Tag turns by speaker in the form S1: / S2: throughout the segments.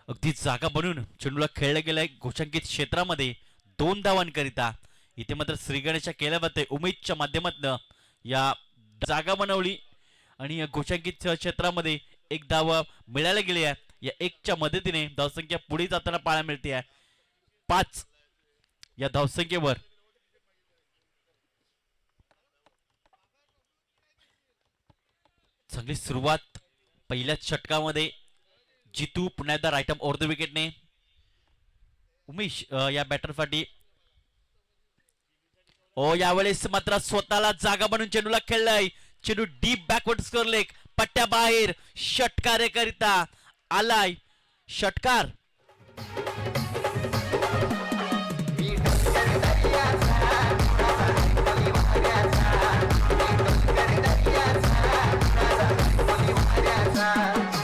S1: अगदी जागा बनून चेंडूला खेळला गेलाय घोषांकित क्षेत्रामध्ये 2 धावांकरिता. इथे मात्र श्रीगणेशच्या केल्या जाते उमेशच्या माध्यमातून या जागा बनवली आणि घोषांकित क्षेत्रामध्ये 1 धाव मिळायला गेली आहे. या 1च्या मदतीने धावसंख्या पुढे जाताना पाहायला मिळते आहे 5 या धावसंख्येवर. चांगली सुरुवात पहिल्याच षटकामध्ये. जितू पुन्हा एकदा राईट आर्म ओव्हर द विकेटने. उमेश या बॅटरसाठी यावेळेस मात्र स्वतःला जागा बनवून चेंडूला खेळलाय. चेंडू डीप बॅकवर्ड स्कोर लेग पट्ट्या बाहेर षटकार्यकरिता आलाय षटकार.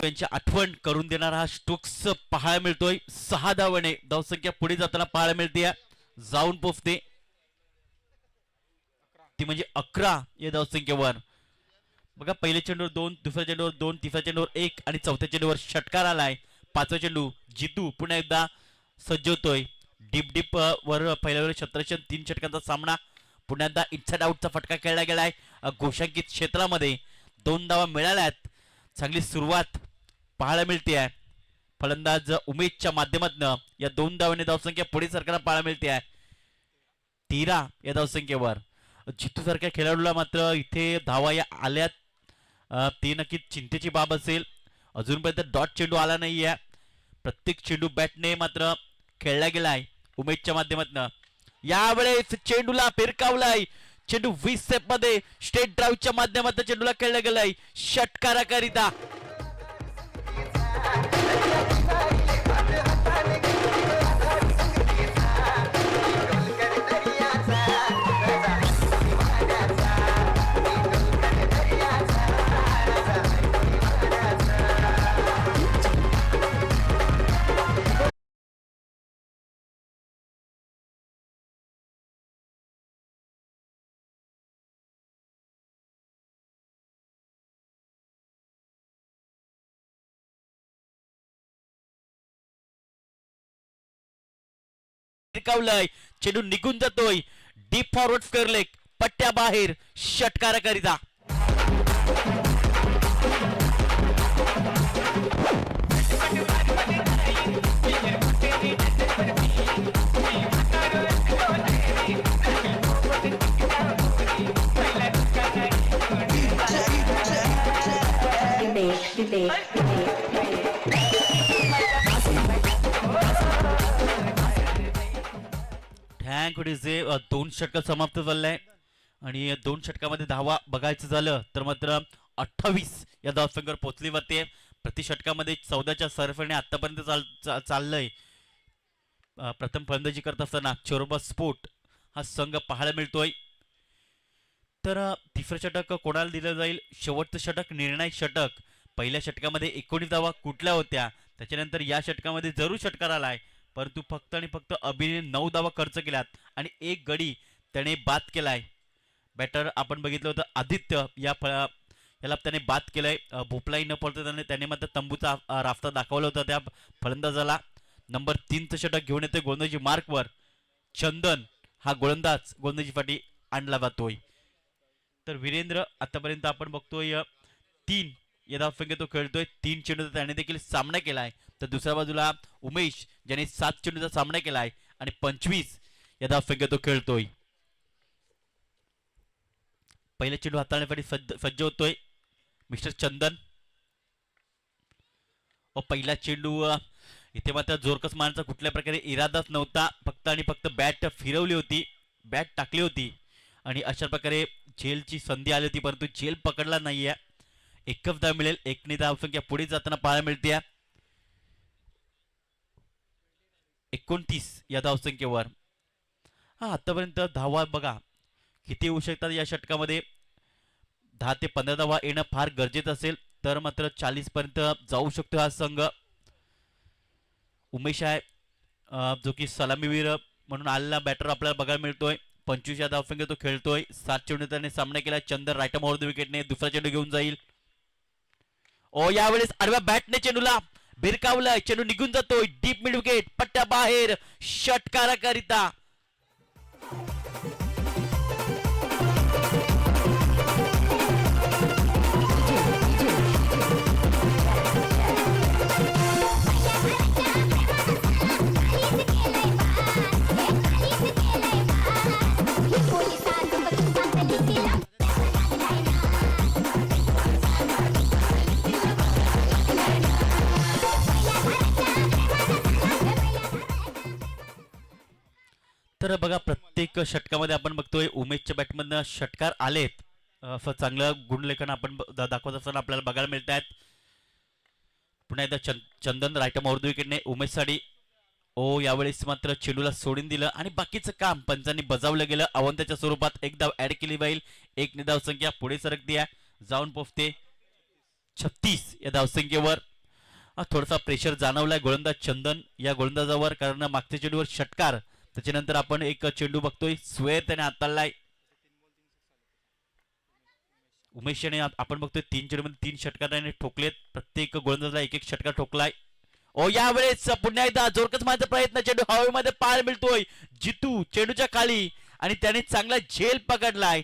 S1: त्यांची आठवण करून देणारा हा स्ट्रोक्स पाहायला मिळतोय. 6 धावाने धावसंख्या पुढे जाताना पाहायला मिळते जाऊन पोचते ती म्हणजे 11 या धावसंख्येवर. बघा पहिल्या चेंडूवर 2, दुसऱ्या चेंडूवर 2, तिसऱ्या चेंडूवर 1 आणि चौथ्या चेंडूवर षटकार आलाय. 5वा चेंडू जितू पुन्हा एकदा सज्ज होतोय. डीप वर पहिल्या वेळेस 3 षटकांचा सामना. पुन्हा एकदा इनसाइड आउटचा फटका खेळला गेलाय घोषांकित क्षेत्रामध्ये. 2 धावा मिळाल्यात. चांगली सुरुवात पाहायला मिळते आहे. फलंदाज उमेशच्या माध्यमातून या 2 धावांनी धावसंख्या पुढे सरकारला पाहायला मिळते आहे 13 या धावसंख्येवर. जितू सारख्या खेळाडूला मात्र इथे धावा या आल्यात ती नक्कीच चिंतेची बाब असेल. अजूनपर्यंत डॉट चेंडू आला नाहीये. प्रत्येक चेंडू बॅटने मात्र खेळला गेलाय उमेशच्या माध्यमातून. यावेळेस चेंडूला फिरकावलाय. चेंडू 20 स्टेप मध्ये स्ट्रेट ड्राईव्हच्या माध्यमातून चेंडूला खेळला गेलाय षटकाराकरिता. फिरकावलाय. चेंडू निघून जातोय डीप फॉरवर्ड स्क्वेअर लेग पट्ट्या बाहेर षटकाराकरिता. जे 2 षटक समाप्त झालंय आणि 2 षटकामध्ये धावा बघायचं झालं तर मात्र 28 या धावसंख्येवर पोहोचली जाते. प्रति षटकामध्ये 14च्या सरासरीने आतापर्यंत चाललंय. प्रथम फलंदाजी करत असताना चोरोबा स्पोर्ट हा संघ पाहायला मिळतोय. तर तिसरं षटक कोणाला दिलं जाईल? शेवटचं षटक निर्णायक षटक. पहिल्या षटकामध्ये 19 धावा कुठल्या होत्या, त्याच्यानंतर या षटकामध्ये जरूर षटकार आलाय परंतु फक्त आणि फक्त अभिने 9 धावा खर्च केल्यात आणि 1 गडी त्याने बाद केलाय. बॅटर आपण बघितलं होतं आदित्य याला त्याने बाद केलाय. भोपलाई न पडता त्याने मात्र तंबूचा रास्ता दाखवला होता त्या फलंदाजाला. नंबर 3चं षटक घेऊन येतोय गोलंदाजी मार्कवर. चंदन हा गोलंदाज गोलंदाजी फाटी आणला जातोय. तर वीरेंद्र आतापर्यंत आपण बघतोय 3 या धावसंख्येत तो खेळतोय. 3 चेंडूचा त्याने देखील सामना केलाय. तर दुसऱ्या बाजूला उमेश ज्याने 7 चेंडूचा सामना केलाय आणि 25 या धावसंख्येत तो खेळतोय. पहिला चेंडू हाताळण्यासाठी सज्ज होतोय मिस्टर चंदन. पहिला चेंडू इथे मात्र जोरकस मारण्याचा कुठल्या प्रकारे इरादाच नव्हता. फक्त आणि फक्त बॅट फिरवली होती, बॅट टाकली होती आणि अशा प्रकारे झेलची संधी आली होती परंतु झेल पकडला नाहीये. एकच धाव मिळेल. 1 धावसंख्या पुढे जाताना पाहायला मिळते 29 या धावसंख्येवर. आतापर्यंत धावा बघा किती येऊ शकतात या षटकामध्ये. 10 ते 15 धावा येणं फार गरजेचं असेल तर मात्र 40 पर्यंत जाऊ शकतो हा संघ. उमेश आहे जो की सलामीवीर म्हणून आलेला बॅटर आपल्याला बघायला मिळतोय. 25 या धावसंख्येत तो खेळतोय. 7 चेंडू त्याने सामना केला. चंदन राईट आर्म ओव्हर द विकेटने दुसरा चेंडू घेऊन जाईल. यावेळेस आडव्या बॅटने चेंडूला बिरकावलाय, चेंडू निघून जातोय, डीप मिड विकेट, पट्ट्या बाहेर, षटकाराकरिता. तर बघा प्रत्येक षटकामध्ये आपण बघतोय उमेशच्या बॅटमधनं षटकार आलेत. चांगलं गुणलेखन आपण दाखवत असताना आपल्याला बघायला मिळत आहेत. पुन्हा एकदा चंदन रायटम ऑर्ध विकेटने उमेशसाठी. यावेळेस मात्र चेंडूला सोडून दिलं आणि बाकीचं काम पंचांनी बजावलं गेलं. अवंताच्या स्वरूपात एक धाव ऍड केली जाईल. एक धाव संख्या पुढे सरकते आहे, जाऊन पोहोचते 36 या धावसंख्येवर. थोडासा प्रेशर जाणवलाय गोलंदाज चंदन या गोलंदाजावर, कारण मागच्या चेंडूवर षटकार. त्याच्यानंतर आपण एक चेंडू बघतोय स्वेर त्याने हाताळलाय. उमेशने आपण बघतोय 3 चेंडूमध्ये 3 षटकार त्याने ठोकलेत. प्रत्येक गोलंदाजाला एक एक षटकार ठोकलाय. यावेळेस पुन्हा एकदा जोरकस मारण्याचा प्रयत्न, चेंडू हवेमध्ये पाहायला मिळतोय. जितू चेंडूच्या खाली आणि त्याने चांगला झेल पकडलाय.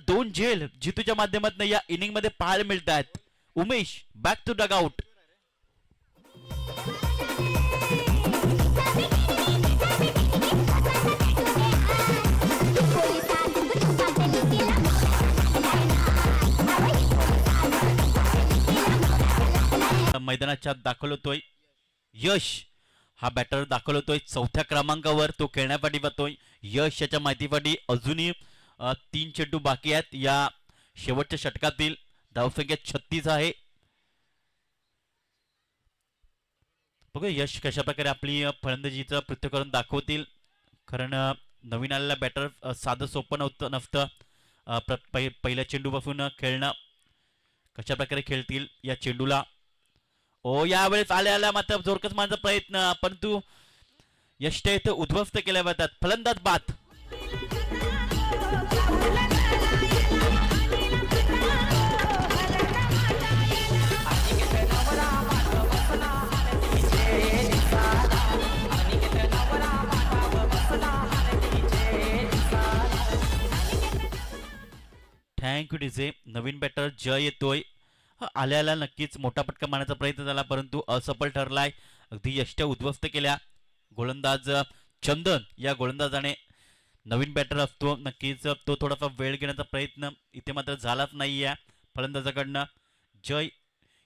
S1: 2 झेल जितूच्या माध्यमातून या इनिंग मध्ये पाहायला मिळत आहेत. Umesh back to dugout. मैदानाच्या दाखल होतोय यश, हा बॅटर दाखल होतोय 4थ्या क्रमांकावर. तो खेळण्यासाठी जातोय. यश याच्या माहितीसाठी अजूनही 3 चेंडू बाकी आहेत या शेवटच्या षटकातील. धावसंख्या 36 आहे. बघूया यश कशा प्रकारे आपली फलंदाजीचं पृथक्करण दाखवतील. कारण नवीन आलेला बॅटर साधं सोपं नसतं. पहिल्या चेंडूपासून खेळणं कशा प्रकारे खेळतील या चेंडूला. यावेळेस आल्या मात्र जोरकस मारण्याचा प्रयत्न, परंतु यष्ट इथं उद्ध्वस्त केल्या जातात. फलंदाज बाद. Thank you DJ. नवीन बॅटर जय येतोय. आल्याला नक्कीच मोठा फटका मारण्याचा प्रयत्न झाला, परंतु असफल ठरलाय. अगदी यष्ट उद्ध्वस्त केल्या. गोलंदाज चंदन या गोलंदाजाने, नवीन बॅटर असतो नक्कीच तो थोडासा वेळ घेण्याचा प्रयत्न इथे मात्र झालाच नाहीये फलंदाजाकडनं. जय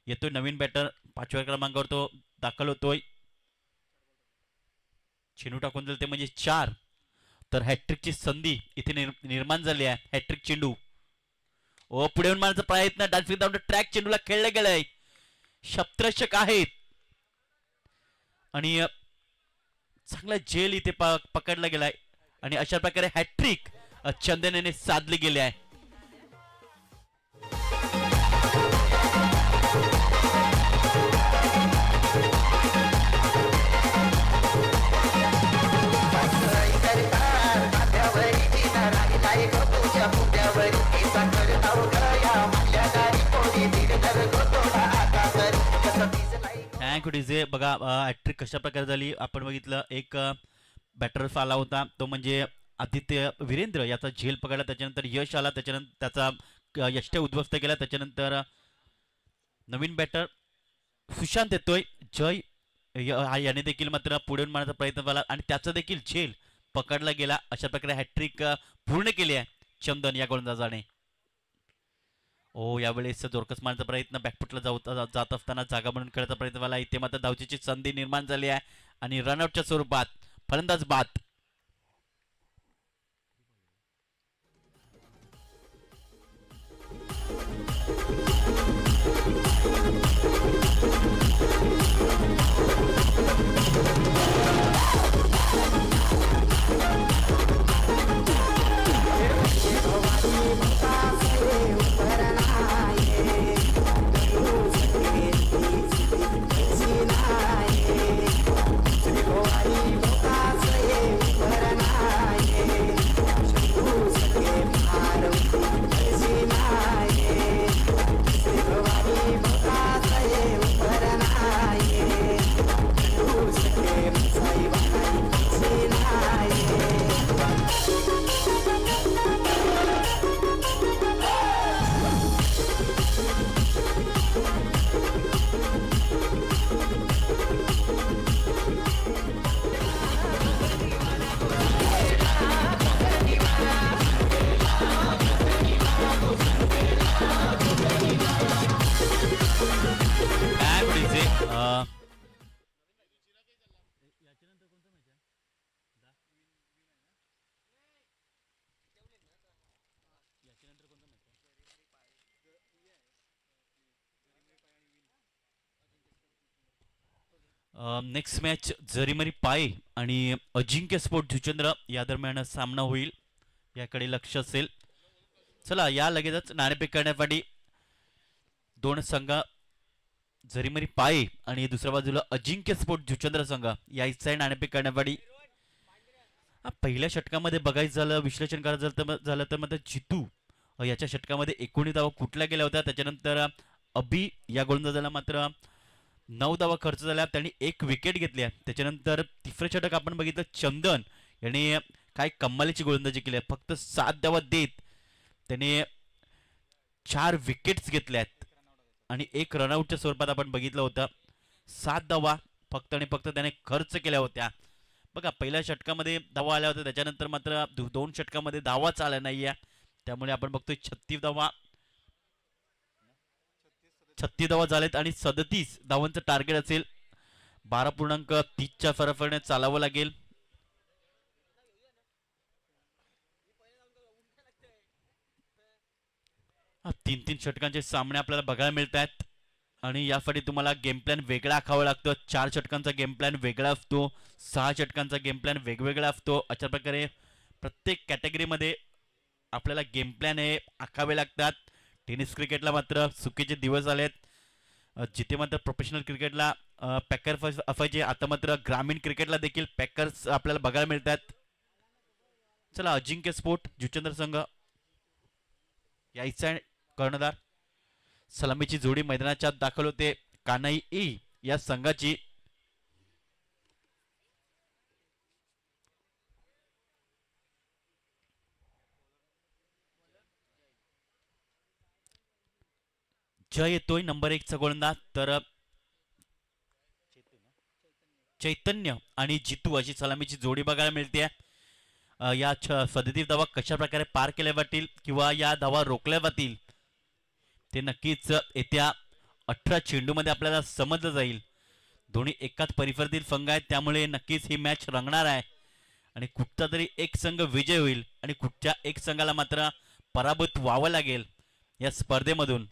S1: येतोय नवीन बॅटर, 5व्या क्रमांकावर तो दाखल होतोय. चेंडू टाकून दिले ते म्हणजे 4. तर हॅट्रिकची संधी इथे निर्माण झाली आहे. हॅट्रिक चेंडू. पुढे येऊन मारण्याचा प्रयत्न, डान्सिंग डाऊन ट्रॅक चेंडूला खेळले गेलंय. शतरक्षक आहेत आणि चांगला झेल इथे पकडला गेलाय आणि अशा प्रकारे हॅट्रिक चंदन साधली गेली आहे. Thank you DJ. बघा हॅट्रिक कशा प्रकारे झाली आपण बघितलं. एक बॅटर आला होता तो म्हणजे आदित्य वीरेंद्र, याचा झेल पकडला. त्याच्यानंतर यश आला, त्याच्यानंतर त्याचा यष्ट उद्ध्वस्त केला. त्याच्यानंतर नवीन बॅटर सुशांत येतोय. जय याने देखील मात्र पुढे मारण्याचा प्रयत्न झाला आणि त्याचा देखील झेल पकडला गेला. अशा प्रकारे हॅट्रिक पूर्ण केली आहे चंदन या गोलंदाजाने. यावेळेस जोरकस मारण्याचा प्रयत्न, बॅकफुटला जात असताना जागा म्हणून खेळायचा प्रयत्न झाला. इथे मात्र धावचीची संधी निर्माण झाली आहे आणि रनआउटच्या स्वरूपात फलंदाज बाद. नेक्स्ट मॅच जरीमरी पाय आणि अजिंक्य स्पोर्ट जुचंद्र या दरम्यान सामना होईल, याकडे लक्ष असेल. चला या लगेचच नाणेफेक करण्यासाठी दोन संघ, जरीमरी पाय आणि दुसऱ्या बाजूला अजिंक्य स्पोर्ट जुचंद्र संघ या इच्छा नाणेफेक करण्यासाठी. पहिल्या षटकामध्ये बघायचं झालं, विश्लेषण करायचं झालं तर मात्र जितू याच्या षटकामध्ये 19 धावा कुठल्या गेल्या होत्या. त्याच्यानंतर अभि या गोलंदाजाला मात्र 9 धावा खर्च झाल्या, त्यांनी 1 विकेट घेतली. त्याच्यानंतर तिसरे षटक आपण बघितलं, चंदन याने काय कमालीची गोलंदाजी केली आहे. फक्त 7 धावा देत त्याने 4 विकेट्स घेतल्यात आणि 1 रनआउटच्या स्वरूपात आपण बघितलं होतं. 7 धावा फक्त आणि फक्त त्याने खर्च केल्या होत्या. बघा पहिल्या षटकामध्ये धावा आल्या होत्या, त्याच्यानंतर मात्र 2 षटकामध्ये धावाच आल्या नाहीये. त्यामुळे आपण बघतोय 36 धावा झालेत आणि 37 धावांचं टार्गेट असेल. 12.30च्या फरकाने चालावं लागेल. तीन षटकांचे सामने आपल्याला बघायला मिळत आहेत आणि यासाठी तुम्हाला गेम प्लॅन वेगळा आखावा लागतो. 4 षटकांचा गेम प्लॅन वेगळा असतो, 6 षटकांचा गेम प्लॅन वेगवेगळा असतो. अशा प्रकारे प्रत्येक कॅटेगरीमध्ये आपल्याला गेम प्लॅन हे आखावे लागतात. टेनिस क्रिकेटला मात्र सुखीचे दिवस आलेत, जिथे मात्र प्रोफेशनल क्रिकेटला पॅकर असायचे, आता मात्र ग्रामीण क्रिकेटला देखील पॅकर्स आपल्याला बघायला मिळतात. चला अजिंक्य स्पोर्ट जुचंद्र संघ यायचा कर्णधार, सलामीची जोडी मैदानाच्या दाखल होते. कानाई ई या संघाची जय येतोय नंबर 1 चा गोलंदाज, तर चैतन्य आणि जितू अशी सलामीची जोडी बघायला मिळते. या 37 धावा कशा प्रकारे पार केल्या जातील किंवा या धावा रोखल्या जातील ते नक्कीच येत्या 18 चेंडूमध्ये आपल्याला समजलं जाईल. दोन्ही एकाच परिसरातील संघ आहेत, त्यामुळे नक्कीच ही मॅच रंगणार आहे आणि कुठचा तरी एक संघ विजय होईल आणि कुठच्या एक संघाला मात्र पराभूत व्हावं लागेल. या स्पर्धेमधून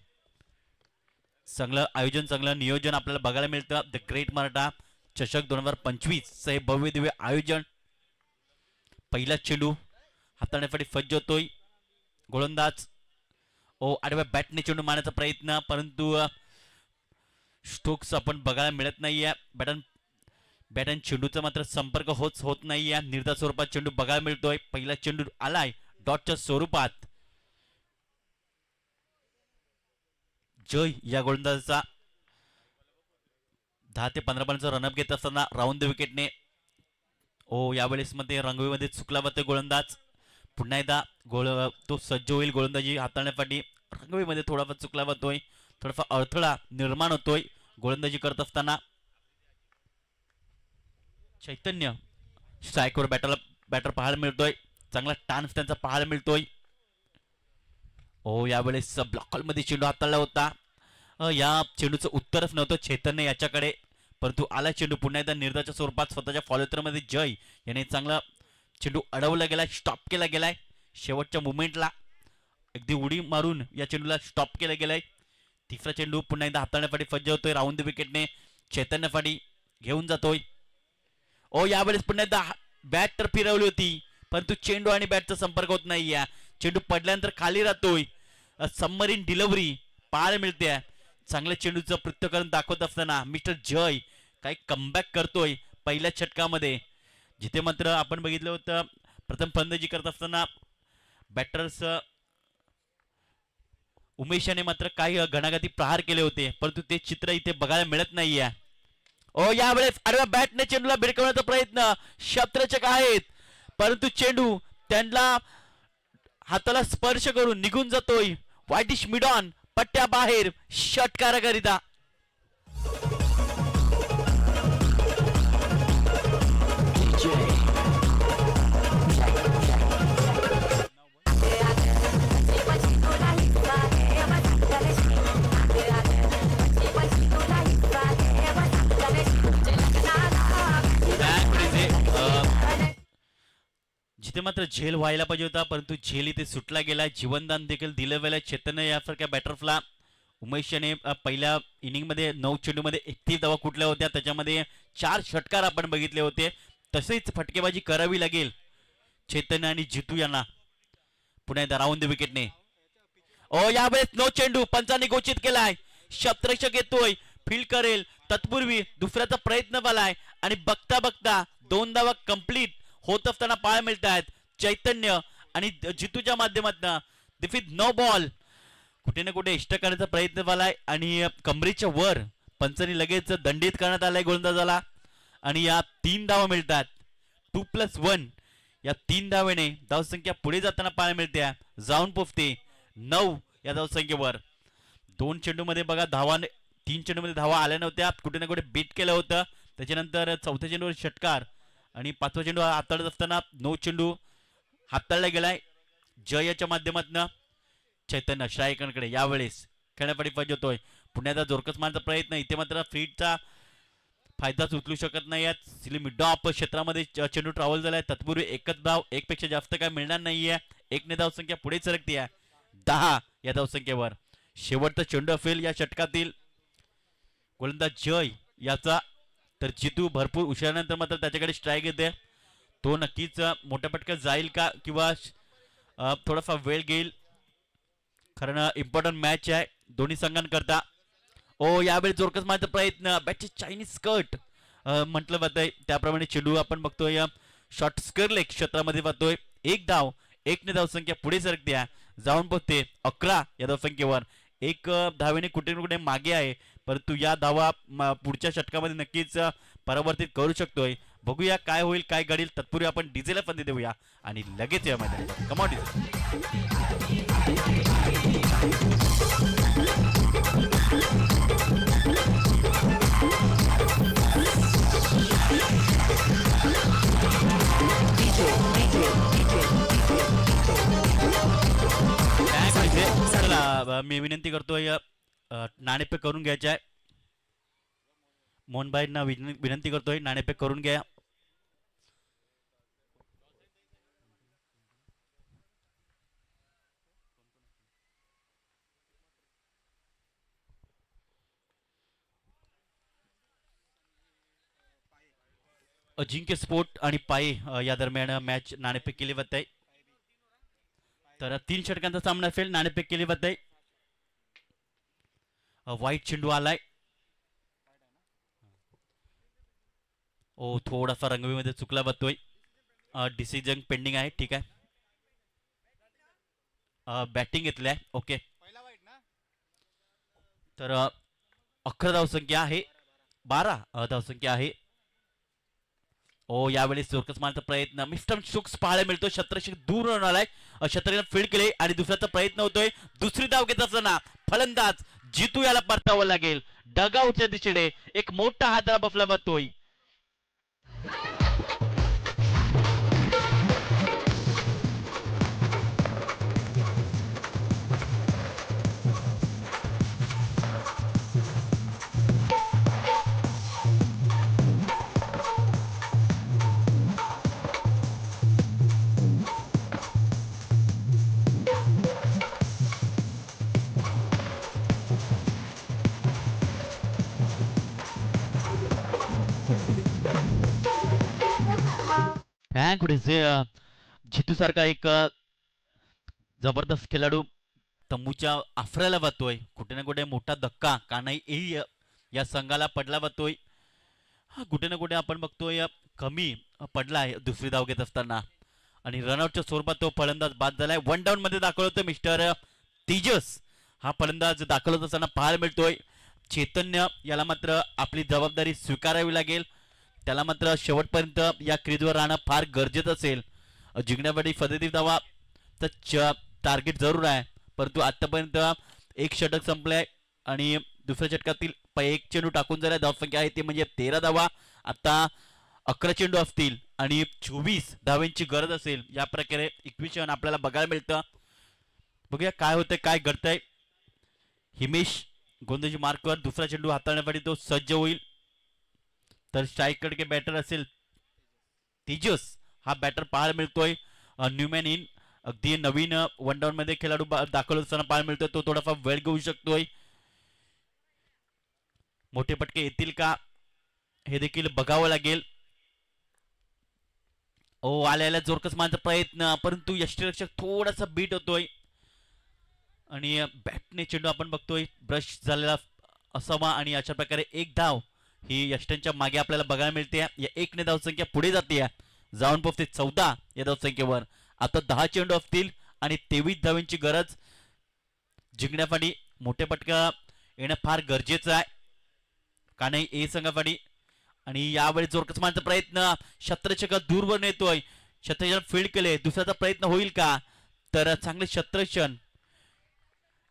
S1: चांगलं आयोजन, चांगलं नियोजन आपल्याला बघायला मिळतं. द ग्रेट मराठा चषक 2025 हे भव्य दिव्य आयोजन. पहिला चेंडू हाताळण्यासाठी सज्ज होतोय गोलंदाज. आडव्या बॅटने चेंडू मारण्याचा प्रयत्न, परंतु स्ट्रोक्स आपण बघायला मिळत नाहीये. बॅट आणि चेंडूचा मात्र संपर्क होत नाहीये. निर्धार स्वरूपात चेंडू बघायला मिळतोय. पहिला चेंडू आलाय डॉटच्या स्वरूपात. जय या गोलंदाजाचा 10 ते 15 बॉलचा रनअप घेत असताना राऊंड द विकेटने यावेळेस मध्ये रंगवीमध्ये चुकला जातोय गोलंदाज. पुन्हा एकदा तो सज्ज होईल गोलंदाजी हाताळण्यासाठी. रंगवीमध्ये थोडाफार चुकला जातोय, थोडाफार अडथळा निर्माण होतोय गोलंदाजी करत असताना. चैतन्य स्ट्राईकवर बॅटर पाहायला मिळतोय, चांगला टान्स त्यांचा पाहायला मिळतोय. यावेळेस ब्लॉक मध्ये चेंडू हाताळला होता. या चेंडूचं उत्तरच नव्हतं चैतन्य याच्याकडे, परंतु आला चेंडू पुन्हा एकदा निर्धाच्या स्वरूपात स्वतःच्या फॉलोथ्रोमध्ये जय याने चांगला चेंडू अडवला गेलाय, स्टॉप केला गेलाय. शेवटच्या मुवमेंटला अगदी उडी मारून या चेंडूला स्टॉप केलं गेलाय. तिसरा चेंडू पुन्हा एकदा हाताळण्यासाठी सज्ज होतोय राऊंड द विकेटने. चैतन्य फाडी घेऊन जातोय. यावेळेस पुन्हा एकदा बॅट तर फिरवली होती, परंतु चेंडू आणि बॅटचा संपर्क होत नाहीये. चेंडू पडल्यानंतर खाली राहतोय. सबमरीन डिलिव्हरी पाहायला मिळते. चांगल्या चेंडूचं पृथ्थकरण दाखवत असताना मिस्टर जय काही कमबॅक करतोय पहिल्या षटकामध्ये, जिथे मात्र आपण बघितलं होतं प्रथम फलंदाजी करत असताना बॅटर्स उमेश याने मात्र काही घणाघाती प्रहार केले होते, परंतु ते चित्र इथे बघायला मिळत नाहीये. यावेळेस आडव्या बॅटने चेंडूला भिडकवण्याचा प्रयत्न, क्षेत्ररक्षक आहेत परंतु चेंडू त्यांना हाताला स्पर्श करून निघून जातोय. व्हाईटिश मिडॉन पट्ट्या बाहेर, षटकाराकरिता. जिथे मात्र झेल व्हायला पाहिजे होता, परंतु झेल इथे सुटला गेला. जीवनदान देखील दिलं गेलं चैतन्य यासारख्या बॅटर्सला. उमेशने पहिल्या इनिंगमध्ये 9 चेंडूमध्ये 31 धावा कुठल्या होत्या, त्याच्यामध्ये 4 षटकार आपण बघितले होते. तसेच फटकेबाजी करावी लागेल चैतन्य आणि जितू यांना पुन्हा एकदा राऊंड द विकेटने. ओ यावेळेस नो चेंडू पंचांनी घोषित केलाय. क्षेत्ररक्षक येतोय, फील्ड करेल तत्पूर्वी दुसऱ्याचा प्रयत्न झालाय आणि बघता बघता 2 धावा कंप्लीट होत असताना पाहायला मिळत आहेत. चैतन्य आणि जितूच्या माध्यमातून दिफीत नो बॉल कुठे ना कुठे इष्ट करण्याचा प्रयत्न झालाय आणि कमरेच्या वर पंचांनी लगेच दंडित करण्यात आलाय गोलंदाजाला आणि या 3 धावा मिळतात. 2+1 या 3 धावेने धावसंख्या पुढे जाताना पाहायला मिळते, जाऊन पोचते 9 या धावसंख्येवर. 2 चेंडूमध्ये बघा धावा 3 चेंडूमध्ये धावा आल्या नव्हत्या, कुठे ना कुठे बीट केलं होतं. त्याच्यानंतर चौथ्या चेंडूवर षटकार आणि 5वा चेंडू हाताळत असताना 9 चेंडू हाताळला गेलाय जयच्या माध्यमातून. चैतन्य श्रायकांकडे यावेळेस खेळण्यासाठी पाहिजे होतोय. पुण्याचा जोरकस मारण्याचा प्रयत्न, इथे मात्र फील्डचा फायदाच उचलू शकत नाही आहेत. सिली डॉप क्षेत्रामध्ये चेंडू ट्रॅव्हल झालाय. तत्पूर्वी एकच धाव, एकपेक्षा जास्त काय मिळणार नाहीये. 1 ने धावसंख्या पुढे सरकते आहे 10 या धावसंख्येवर. शेवटचा चेंडू असेल या षटकातील गोलंदाज जय याचा, तर जितू भरपूर उशिरानंतर मात्र त्याच्याकडे स्ट्राईक येते. तो नक्कीच मोठ्या पटकन जाईल का किंवा थोडाफार वेळ घेईल, कारण इम्पॉर्टंट मॅच आहे दोन्ही संघांकरता. ओ यावेळी जोरकस मारण्याचा प्रयत्न, बॅटचे चायनीज कट म्हटलं जातंय त्याप्रमाणे चेंडू आपण बघतोय शॉर्ट स्क्वेअर क्षेत्रामध्ये पाहतोय. 1 धाव, 1 ने धावसंख्या पुढे सरकते, जाऊन पोहोचते 11 या धावसंख्येवर. 1 धावेने कुठे ना कुठे मागे आहे, परंतु या धावा पुढच्या षटकामध्ये नक्कीच परावर्तित करू शकतोय. बघूया काय होईल काय घडेल. तत्पूर्वी आपण डीजेला पण देऊया आणि लगेच या मैदानात कमॉन डीजे. मी विनंती करतोय नाणेफेक करून घ्यायचे आहे. मोहनबाईंना विनंती करतोय नाणेफेक करून घ्या. अजिंक्य स्पोर्ट आणि पाये या दरम्यान मॅच नाणेफेक केली जात आहे. तर 3 षटकांचा सामना असेल, नाणेफेक केली जात आहे. व्हाईट चेंडू आलाय. ओ थोडासा रंगवीमध्ये चुकला जातोय, डिसिजन पेंडिंग आहे. ठीक आहे, बॅटिंग घेतली ओके. तर 11 धावसंख्या आहे, 12 धावसंख्या आहे. ओ यावेळेस जोरकस मारण्याचा प्रयत्न, मिस्टर शुक्स पाहायला मिळतो. क्षेत्ररक्षक दूर राहून आलाय, क्षेत्ररक्षक फील्ड केले आणि दुसऱ्याचा प्रयत्न होतोय. दुसरी धाव घेत असताना फलंदाज जितू याला परतावं लागेल. डगआउटच्या दिशेने एक मोठा हादरा बसला जातोय. जितू सारखा एक जबरदस्त खेळाडू तंबूच्या आफरायला जातोय. कुठे ना कुठे मोठा धक्का का नाही या संघाला पडला जातोय. कुठे ना कुठे आपण बघतोय कमी पडला आहे दुसरी धाव घेत असताना आणि रनआउटच्या स्वरूपात तो फलंदाज बाद झालाय. 1 डाऊन मध्ये दाखल होतो मिस्टर तेजस हा फलंदाज दाखल होत असताना पाहायला मिळतोय. चैतन्य याला मात्र आपली जबाबदारी स्वीकारावी लागेल. त्याला मात्र शेवटपर्यंत या क्रीजवर राहणं फार गरजेचं असेल. जिंकण्यासाठी पद्धती धावा तर टार्गेट जरूर आहे, परंतु आतापर्यंत 1 षटक संपलंय आणि दुसऱ्या षटकातील 1 चेंडू टाकून झाला. धावसंख्या आहे ते म्हणजे 13 धावा. आता 11 चेंडू असतील आणि 24 धावांची गरज असेल. या प्रकारे इक्वेशन आपल्याला बघायला मिळतं. बघूया काय होतंय काय घडतंय. हिमेश गोंदाची मार्कवर दुसरा चेंडू हाताळण्यासाठी तो सज्ज होईल. तर स्ट्राईककडे बॅटर असेल तेजस हा बॅटर पाहायला मिळतोय. न्यूमॅन इन अगदी नवीन 1 डाऊन मध्ये खेळाडू दाखल असताना पाहायला मिळतोय. तो थोडाफार वेळ घेऊ शकतोय. मोठे फटके येतील का हे देखील बघावं लागेल. ओ आल्याला जोरकस मारण्याचा प्रयत्न, परंतु यष्टीरक्षक थोडासा बीट होतोय आणि बॅटने चेंडू आपण बघतोय ब्रश झालेला असावा आणि अशा प्रकारे एक धाव ही यष्टींच्या मागे आपल्याला बघायला मिळते. या 1 ने धावसंख्या पुढे जाते, जाऊन पोहोचते 14 या धावसंख्येवर. आता 10 चेंडू असतील आणि 23 धावांची गरज जिंकण्यासाठी मोठे फटका येणं फार गरजेचं आहे का नाही ए संघासाठी. आणि यावेळी जोरकस मारण्याचा प्रयत्न, शत्रक्षक दूरवर नेतोय, शत्रक्षण फील्ड केले, दुसऱ्याचा प्रयत्न होईल का, तर चांगले शत्रक्षण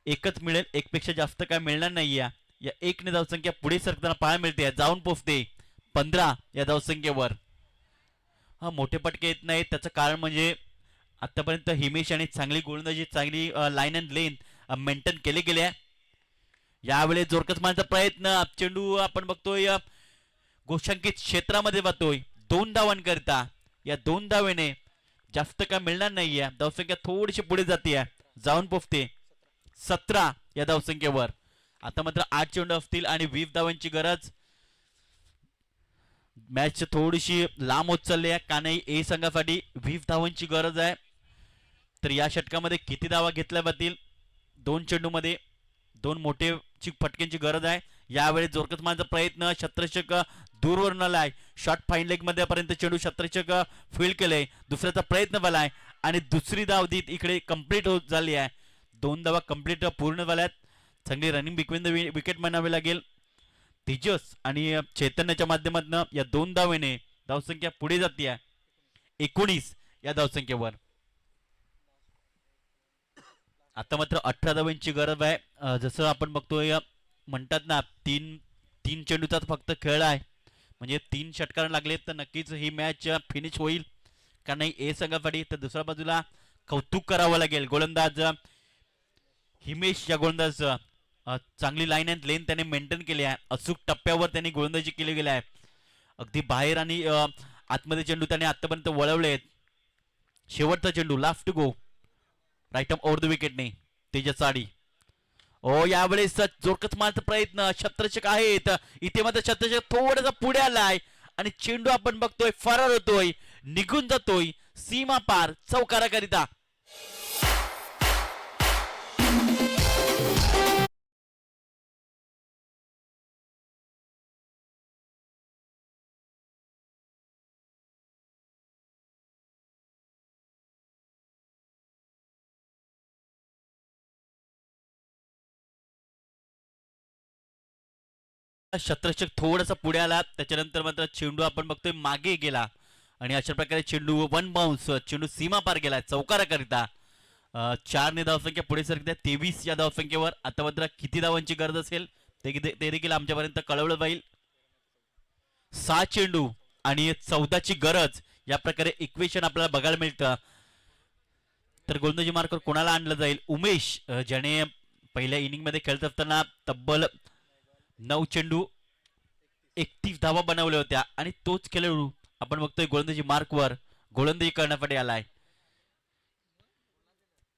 S1: एकच मिळेल, एकपेक्षा जास्त काय मिळणार नाहीये. या 1 ने धावसंख्या पुढे सरकताना पाहायला मिळते, जाऊन पोहोचते 15 या धावसंख्येवर. हा मोठे फटके येत नाहीत, त्याचं कारण म्हणजे आतापर्यंत हिमेश आणि चांगली गोलंदाजी, चांगली लाईन अँड लेन मेंटेन केले गेले आहे. यावेळी जोरकस मारण्याचा प्रयत्न, चेंडू आपण बघतोय गोशांकित क्षेत्रामध्ये जातोय 2 धावांकरिता. या 2 धावेने जास्त काय मिळणार नाहीये, धावसंख्या थोडीशी पुढे जाते, जाऊन पोहोचते 17 या धावसंख्येवर. आता मात्र 8 चेंडू असतील आणि 20 धावांची गरज. मॅच थोडीशी लांब होत चालली आहे का नाही ए संघासाठी 20 धावांची गरज आहे. तर या षटकामध्ये किती धावा घेतल्या जातील, 2 चेंडूमध्ये 2 मोठे फटक्यांची गरज आहे. यावेळी जोरकस मारण्याचा प्रयत्न, शत्रक्षक दूरवरून आलाय, शॉट फाईन लेग मध्ये पर्यंत चेंडू शत्रक्षक फील्ड केलंय, दुसऱ्याचा प्रयत्न झालाय आणि दुसरी धाव दी इकडे कंप्लीट होत झाली आहे. 2 धावा कंप्लीट पूर्ण झाल्यात. चांगली रनिंग बिटवीन द विकेट म्हणावे लागेल. तेजस आणि चैतन्याच्या माध्यमातून या 2 धावेने धावसंख्या पुढे जाते 19 या धावसंख्येवर. आता मात्र 18 धावांची गरज आहे. जसं आपण बघतोय म्हणतात ना, तीन चेंडूचाच फक्त खेळ आहे, म्हणजे 3 षटकार लागले तर नक्कीच ही मॅच फिनिश होईल का नाही ए संघासाठी. तर दुसऱ्या बाजूला कौतुक करावं लागेल गोलंदाज हिमेश, या गोलंदाज चांगली लाईन अँड लेन त्याने मेंटेन केली आहे, अचूक टप्प्यावर त्यांनी गोलंदाजी केली गेली आहे. अगदी बाहेर आणि आतमध्ये चेंडू त्याने आतापर्यंत वळवले. शेवटचा चेंडू last go right over the विकेटने तेजस साडी. ओ यावेळेस जोरकस मारण्याचा प्रयत्न, शत्रक्षक आहेत इथे, मात्र शत्रक्षक थोडासा पुढे आलाय आणि चेंडू आपण बघतोय फरार होतोय, निघून जातोय सीमा पार चौकाराकरिता. शत्रक्षक थोडासा पुढे आला, त्याच्यानंतर मात्र चेंडू आपण बघतोय मागे गेला आणि अशा प्रकारे चेंडू 1 बाउन्स, चेंडू सीमा पार गेला चौकाराकरिता. 4 ने धावसंख्या पुढे सरकते 23 या धावसंख्येवर. आता मात्र किती धावांची गरज असेल ते देखील आमच्यापर्यंत कळवलं जाईल. 6 चेंडू आणि 14 ची गरज, या प्रकारे इक्वेशन आपल्याला बघायला मिळतं. तर गोलंदाजी मार्कर कोणाला आणलं जाईल, उमेश ज्याने पहिल्या इनिंग मध्ये खेळत असताना तब्बल 9 चेंडू 31 धावा बनवल्या होत्या आणि तोच खेळाडू आपण बघतोय गोलंदाजी मार्कवर गोलंदाजी करण्यासाठी आलाय.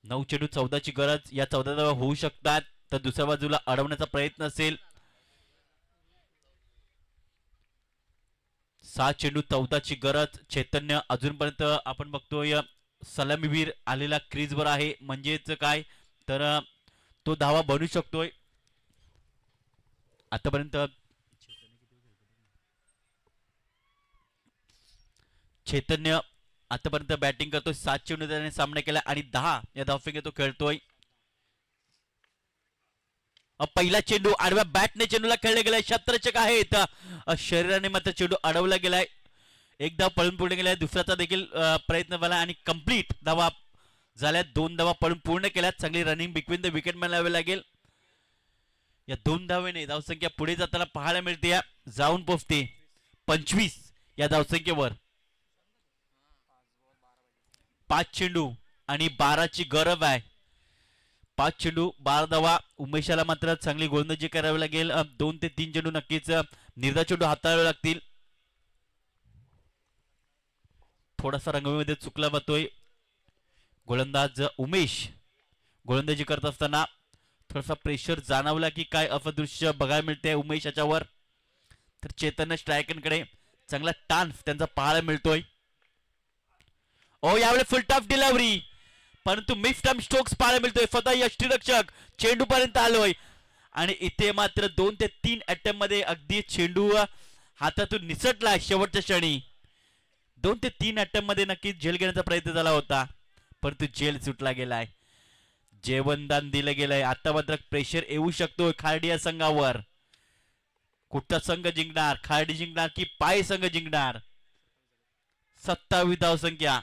S1: 9 चेंडू 14 ची गरज, या 14 धावा होऊ शकतात. तर दुसऱ्या बाजूला अडवण्याचा प्रयत्न असेल. 6 चेंडू 14 ची गरज. चैतन्य अजूनपर्यंत आपण बघतोय सलामीवीर आलेला क्रीजवर आहे, म्हणजेच काय तर तो धावा बनू शकतोय. आतापर्यंत चैतन्य आतापर्यंत बॅटिंग करतोय, 7 चेंडू त्याने सामना केला आणि 10 या धावसंख्येत तो खेळतोय. पहिला चेंडू आडव्या बॅटने चेंडूला खेळले गेलाय, शत्रक्षक आहेत, शरीराने मात्र चेंडू अडवला गेलाय. एक धाव पळून पुढे गेलाय, दुसऱ्याचा देखील प्रयत्न झाला आणि कंप्लीट धावा झाल्या. 2 धावा पळून पूर्ण केल्या. चांगली रनिंग बिटवीन द विकेट म्हणावे लागेल. या 2 धावेने धावसंख्या पुढे जाताना पाहायला मिळते, जाऊन पोहोचते 25 या धावसंख्येवर. 5 चेंडू आणि 12 ची गरज आहे. 5 चेंडू 12 धावा. उमेशाला मात्र चांगली गोलंदाजी करावी लागेल. 2 ते 3 चेंडू नक्कीच निर्धार चेंडू हाताळावे लागतील. थोडासा रंगभूमीमध्ये चुकला जातोय गोलंदाज उमेश. गोलंदाजी करत असताना थोडासा प्रेशर जाणवला की काय अपदृश्य बघायला मिळते उमेश याच्यावर. तर चैतन्य स्ट्रायकरकडे चांगला टान त्यांचा पाहायला मिळतोय. ओ यावेळी फुल टॉप डिलिव्हरी, परंतु मिस्टम स्टोक्स पाहायला मिळतोय. स्वतः यष्टीरक्षक चेंडू पर्यंत आलोय आणि इथे मात्र 2 ते 3 अटेम्प्ट मध्ये अगदी चेंडू हातातून निसटला. शेवटच्या क्षणी 2 ते 3 अटेम्प्ट मध्ये नक्कीच झेल घेण्याचा प्रयत्न झाला होता, परंतु झेल सुटला गेलाय. जेवणदान दिलं गेलंय. आता मात्र प्रेशर येऊ शकतोय खार्डी या संघावर. कुठचा संघ जिंकणार? खार्डी जिंकणार की पाय संघ जिंकणार? 27 धावसंख्या.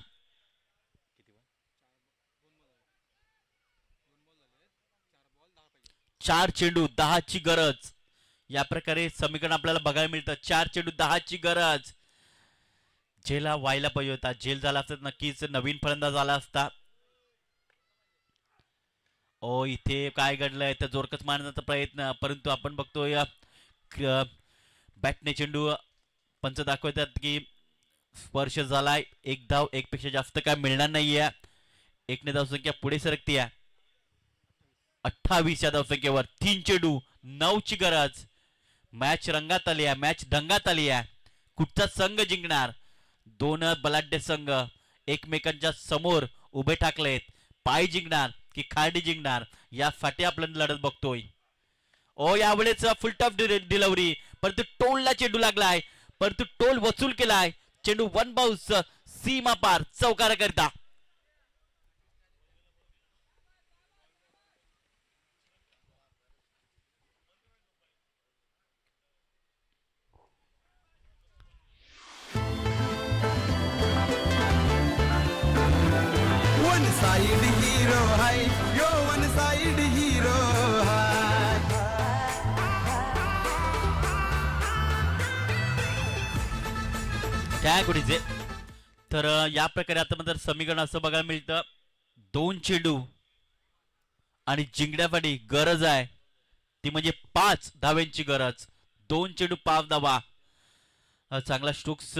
S1: 4 चेंडू 10 ची गरज. या प्रकारे समीकरण आपल्याला बघायला मिळतं. 4 चेंडू 10 ची गरज. झेला व्हायला पाहिजे होता. झेल झाला असता नक्कीच नवीन फलंदाज आला असता. ओ इथे काय घडलंय? तर जोरकस मारण्याचा प्रयत्न, परंतु आपण बघतोय बॅटने चेंडू पंच दाखवतात की स्पर्श झालाय. एक धाव, एक पेक्षा जास्त काय मिळणार नाहीये. एकने धावसंख्या पुढे सरकतीये. 28 या धावसंख्येवर 3 चेंडू 9 ची गरज. मॅच रंगात आली आहे, मॅच ढंगात आली आहे. कुठचा संघ जिंकणार? 2 बलाढ्य संघ एकमेकांच्या समोर उभे ठाकलेत. पाय जिंकणार की खार्डी जिंकणार यासाठी आपण लढत बघतोय. ओ यावेळेस फुल टॉप डिलिव्हरी, परंतु टोलला चेंडू लागलाय, परंतु टोल वसूल केलाय. चेंडू वन बाउन्स सीमा पार चौकाराकरिता.
S2: वन साइड हीरो है यो, वन साइड हीरो है.
S1: काय कुठे तर या प्रकारे आता मात्र समीकरण असं बघायला मिळतं. 2 चेंडू आणि जिंकण्यासाठी गरज आहे ती म्हणजे 5 धाव्यांची गरज. 2 चेंडू 5 धावा. चांगला स्ट्रोक्स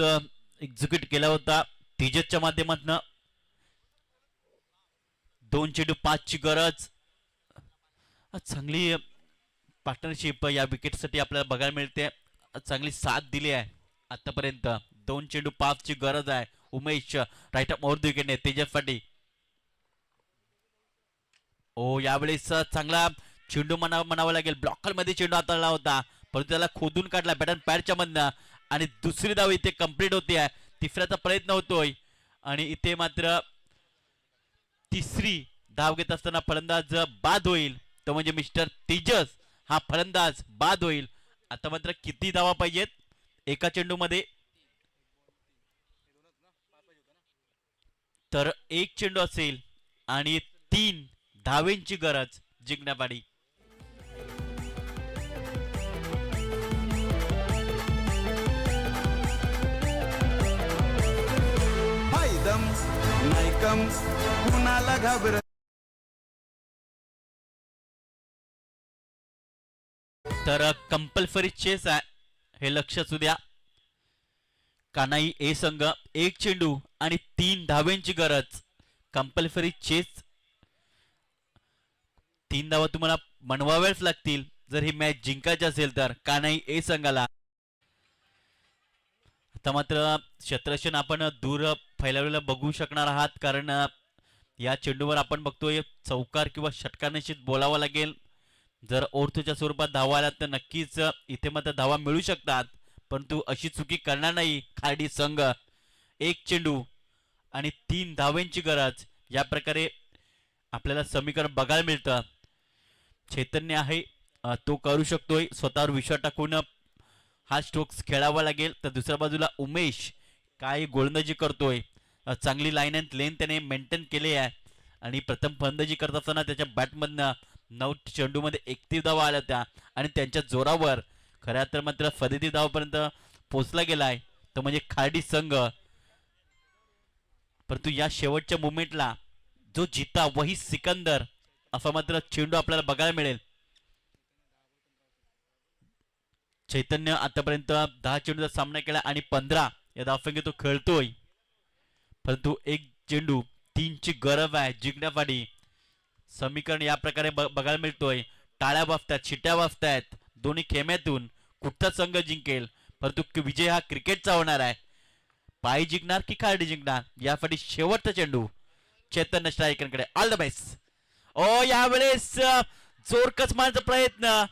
S1: एक्झिक्यूट केला होता टीजसच्या माध्यमातून. 2 चेंडू 5 ची गरज. चांगली पार्टनरशिप या विकेटसाठी आपल्याला बघायला मिळते. चांगली साथ दिली आहे आतापर्यंत. 2 चेंडू 5 ची गरज आहे. Umesh right up over the विकेटने तेजससाठी. ओ यावेळेस चांगला चेंडू म्हणावा लागेल. ब्लॉकर मध्ये चेंडू हाताळला होता, परंतु त्याला खोदून काढला बॅट पॅडच्या मधनं आणि दुसरी धाव इथे कंप्लीट होते आहे. तिसऱ्याचा प्रयत्न होतोय आणि इथे मात्र तिसरी धाव घेत असताना फलंदाज बाद होईल. तो म्हणजे मिस्टर तेजस हा फलंदाज बाद होईल. आता मात्र किती धावा पाहिजेत एका चेंडू मध्ये? तर 1 चेंडू असेल आणि 3 धावेंची गरज जिंकण्यासाठी.
S2: दम नाही कम कुणाला घाबर.
S1: तर कंपल्सरी चेस आहे हे लक्ष असू द्या. कानाई ए संघ 1 चेंडू आणि 3 धावेंची गरज. Compulsory chess. 3 धावा तुम्हाला बनवाव्याच लागतील जर ही मॅच जिंकायची असेल तर कानाई ए संघाला. आता मात्र क्षेत्ररक्षण आपण दूर फैलावलेलं बघू शकणार आहात, कारण या चेंडूवर आपण बघतोय चौकार किंवा षटकार निश्चित बोलावं लागेल. जर ओर्थच्या स्वरूपात धावा आल्या तर नक्कीच इथे मात्र धावा मिळू शकतात, परंतु अशी चुकी करणार नाही खार्डी संघ. 1 चेंडू आणि 3 धावेंची गरज या प्रकारे आपल्याला समीकरण बघायला मिळतं. चैतन्य आहे तो करू शकतोय. स्वतःवर विश्वास टाकून हा स्ट्रोक्स खेळावा लागेल. तर दुसऱ्या बाजूला उमेश काय गोलंदाजी करतोय. चांगली लाईन अँड लेन त्याने मेंटेन केली आहे आणि प्रथम फलंदाजी करत असताना त्याच्या बॅटमधनं 9 चेंडूमध्ये 31 धावा आल्या होत्या आणि त्यांच्या जोरावर खऱ्या तर मात्र 37 धावापर्यंत पोहोचला गेलाय तो म्हणजे खार्डी संघ. परंतु या शेवटच्या मुवमेंटला जो जिता वही सिकंदर असा मात्र चेंडू आपल्याला बघायला मिळेल. चैतन्य आतापर्यंत 10 चेंडूचा सामना केला आणि 15 या धावसंख्येत तो खेळतोय, परंतु 1 चेंडू 3 ची गरज आहे जिंकण्यासाठी. समीकरण या प्रकारे बघायला मिळतोय. टाळ्या वाजतायत, शिट्या वाजतायत दोन्ही खेम्यातून. कुठचा संघ जिंकेल? परंतु विजय हा क्रिकेटचा होणार आहे. पाय जिंकणार की खाडी जिंकणार यासाठी शेवटचा चेंडू चेतन स्ट्रायकरकडे. All the best. ओ यावेळेस जोरकस मारण्याचा प्रयत्न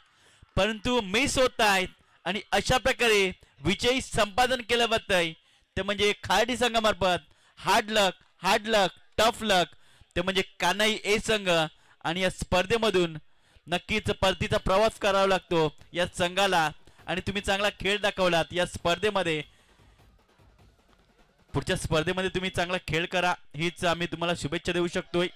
S1: परंतु मिस होत आहेत आणि अशा प्रकारे विजयी संपादन केलं जातंय ते म्हणजे खाडी संघामार्फत. हार्ड लक टफ लक ते म्हणजे कानाई ए संघ. आणि या स्पर्धेमधून नक्कीच परतीचा प्रवास करावा लागतो या संघाला. आणि तुम्ही चांगला खेळ दाखवलात या स्पर्धेमध्ये. पुढच्या स्पर्धेमध्ये तुम्ही चांगला खेळ करा हीच आम्ही तुम्हाला शुभेच्छा देऊ शकतोय.